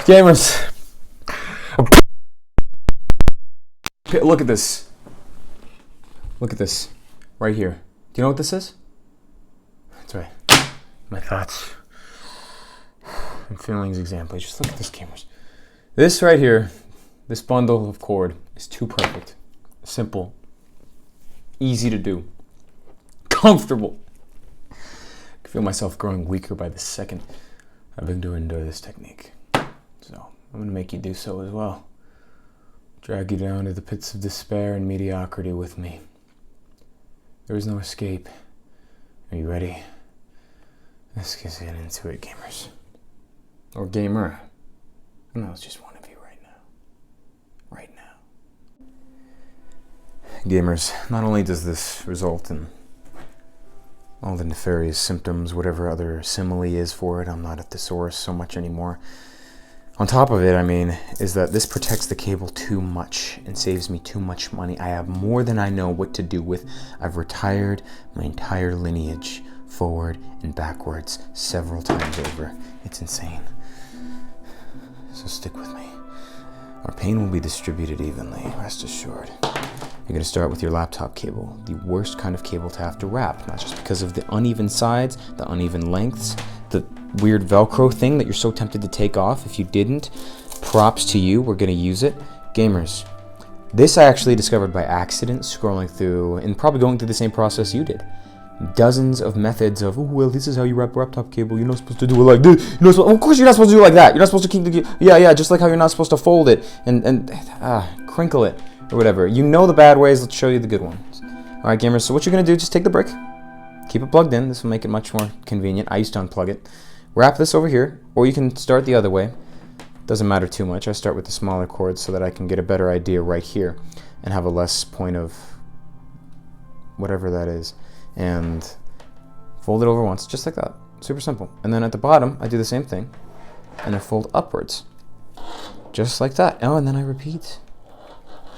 Gamers, look at this. Look at this right here. Do you know what this is? That's right. My thoughts and feelings example. Just look at this, gamers. This right here, this bundle of cord is too perfect. Simple. Easy to do. Comfortable. I feel myself growing weaker by the second I've been doing this technique. So I'm going to make you do so as well. Drag you down to the pits of despair and mediocrity with me. There is no escape. Are you ready? Let's get into it, gamers. Or gamer. No, it's just one of you right now. Right now. Gamers, not only does this result in all the nefarious symptoms, whatever other simile is for it, I'm not a thesaurus so much anymore. On top of it, I mean, is that this protects the cable too much and saves me too much money. I have more than I know what to do with. I've retired my entire lineage forward and backwards several times over. It's insane. So stick with me. Our pain will be distributed evenly, rest assured. You're going to start with your laptop cable, the worst kind of cable to have to wrap, not just because of the uneven sides, the uneven lengths, the weird Velcro thing that you're so tempted to take off if you didn't. Props to you, we're going to use it. Gamers, this I actually discovered by accident, scrolling through, and probably going through the same process you did. Dozens of methods of, oh, well, this is how you wrap a laptop cable. You're not supposed to do it like this. Of course you're not supposed to do it like that. You're not supposed to keep the, yeah, just like how you're not supposed to fold it and crinkle it or whatever. You know the bad ways, let's show you the good ones. All right, gamers, so what you're going to do, just take the brick, keep it plugged in. This will make it much more convenient. I used to unplug it. Wrap this over here, or you can start the other way. Doesn't matter too much. I start with the smaller cord so that I can get a better idea right here and have a less point of whatever that is. And fold it over once, just like that. Super simple. And then at the bottom, I do the same thing, and I fold upwards, just like that. Oh, and then I repeat,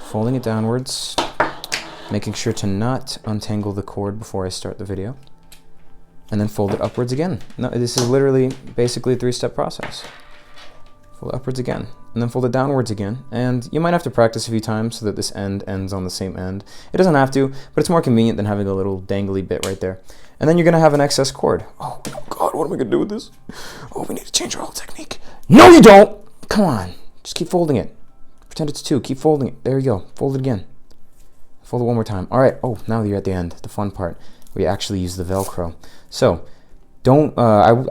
folding it downwards, making sure to not untangle the cord before I start the video, and then fold it upwards again. No, this is literally basically a 3-step process. Fold it upwards again, and then fold it downwards again. And you might have to practice a few times so that this end ends on the same end. It doesn't have to, but it's more convenient than having a little dangly bit right there. And then you're gonna have an excess cord. Oh God, what am I gonna do with this? Oh, we need to change our whole technique. No, you don't! Come on, just keep folding it. Pretend it's 2, keep folding it. There you go, fold it again. Fold it one more time. All right, oh, now you're at the end, the fun part. We actually use the Velcro. So, I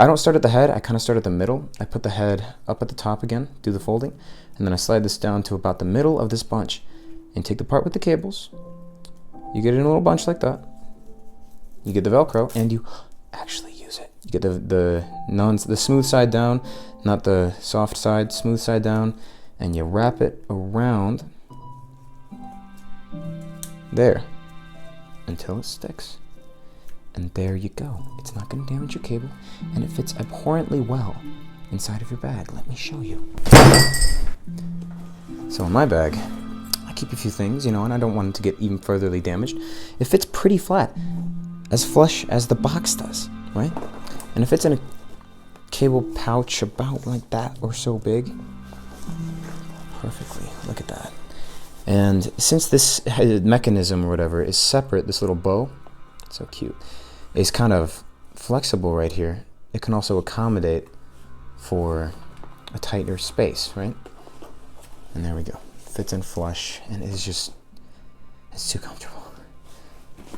don't start at the head, I kind of start at the middle. I put the head up at the top again, do the folding, and then I slide this down to about the middle of this bunch. And take the part with the cables, you get it in a little bunch like that. You get the Velcro, and you actually use it. You get the smooth side down, not the soft side, smooth side down, and you wrap it around there until it sticks. And there you go. It's not going to damage your cable, and it fits abhorrently well inside of your bag. Let me show you. So in my bag, I keep a few things, and I don't want it to get even furtherly damaged. It fits pretty flat, as flush as the box does, right? And it fits in a cable pouch about like that or so big. Perfectly. Look at that. And since this mechanism or whatever is separate, this little bow, so cute, is kind of flexible right here. It can also accommodate for a tighter space, right? And there we go. Fits in flush, and it's too comfortable.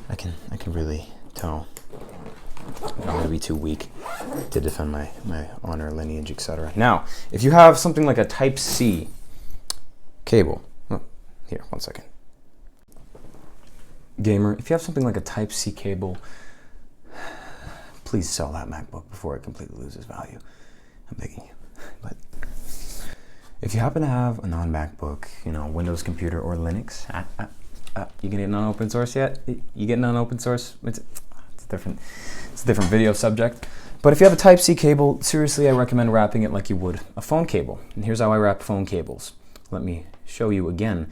I can really tell I'm gonna be too weak to defend my honor, lineage, etc. Now, if you have something like a Type C cable, here, one second. Gamer, if you have something like a Type C cable, please sell that MacBook before it completely loses value. I'm begging you. But if you happen to have a non-MacBook, Windows computer or Linux, you getting on open source yet? You getting on open source? It's a different video subject. But if you have a Type C cable, seriously, I recommend wrapping it like you would a phone cable. And here's how I wrap phone cables. Let me show you again,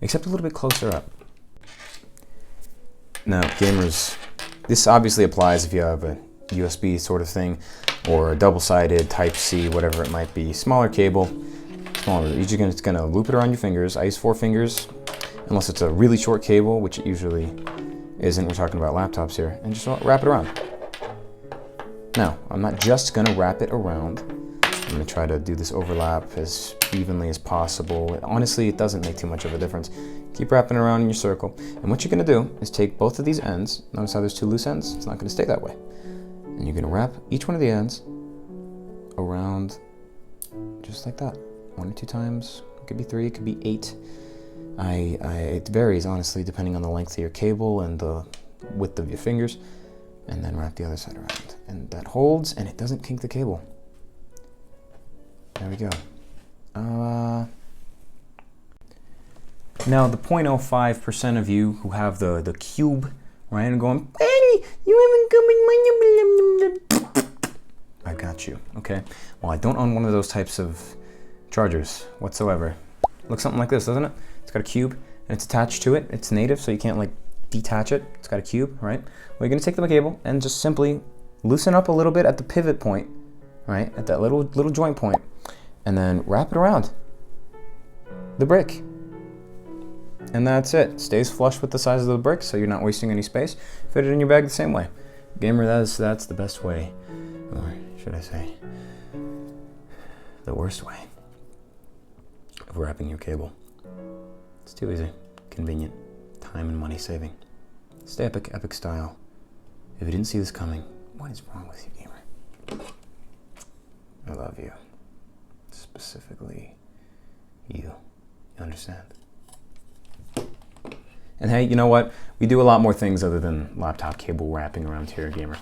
except a little bit closer up. Now, gamers, this obviously applies if you have a USB sort of thing. or a double-sided Type-C, whatever it might be. Smaller cable, smaller. You're just gonna loop it around your fingers. I use 4 fingers, unless it's a really short cable, which it usually isn't. We're talking about laptops here, and just wrap it around. Now, I'm not just gonna wrap it around. I'm gonna try to do this overlap as evenly as possible. Honestly, it doesn't make too much of a difference. Keep wrapping around in your circle. And what you're gonna do is take both of these ends. Notice how there's 2 loose ends? It's not gonna stay that way. And you're gonna wrap each one of the ends around just like that. 1 or 2 times. It could be 3, it could be 8. It varies, honestly, depending on the length of your cable and the width of your fingers. And then wrap the other side around. And that holds, and it doesn't kink the cable. There we go. Now, the 0.05% of you who have the cube, right, and going, Daddy, you haven't come in. I got you, okay? Well, I don't own one of those types of chargers whatsoever. Looks something like this, doesn't it? It's got a cube, and it's attached to it. It's native, so you can't, like, detach it. It's got a cube, right? Well, you're gonna take the cable and just simply loosen up a little bit at the pivot point, right? At that little joint point, and then wrap it around the brick. And that's it. Stays flush with the size of the brick, so you're not wasting any space. Fit it in your bag the same way. Gamer, that's the best way, or should I say, the worst way of wrapping your cable. It's too easy, convenient, time and money saving. Stay epic style. If you didn't see this coming, what is wrong with you, gamer? I love you. Specifically, you. You understand? And hey, you know what? We do a lot more things other than laptop cable wrapping around here, gamer.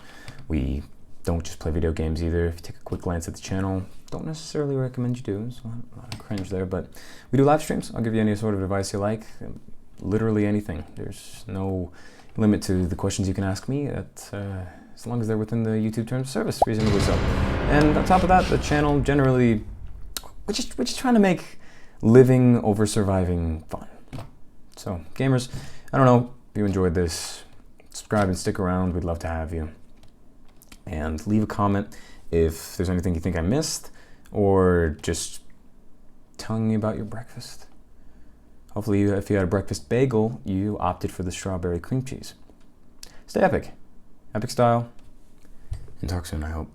We don't just play video games either. If you take a quick glance at the channel, don't necessarily recommend you do. There's a lot of cringe there, but we do live streams. I'll give you any sort of advice you like. Literally anything. There's no limit to the questions you can ask me, as long as they're within the YouTube terms of service, reasonably so. And on top of that, the channel generally, we're just trying to make living over surviving fun. So, gamers, I don't know if you enjoyed this. Subscribe and stick around. We'd love to have you. And leave a comment if there's anything you think I missed, or just telling me about your breakfast. Hopefully, if you had a breakfast bagel, you opted for the strawberry cream cheese. Stay epic. Epic style. And talk soon, I hope.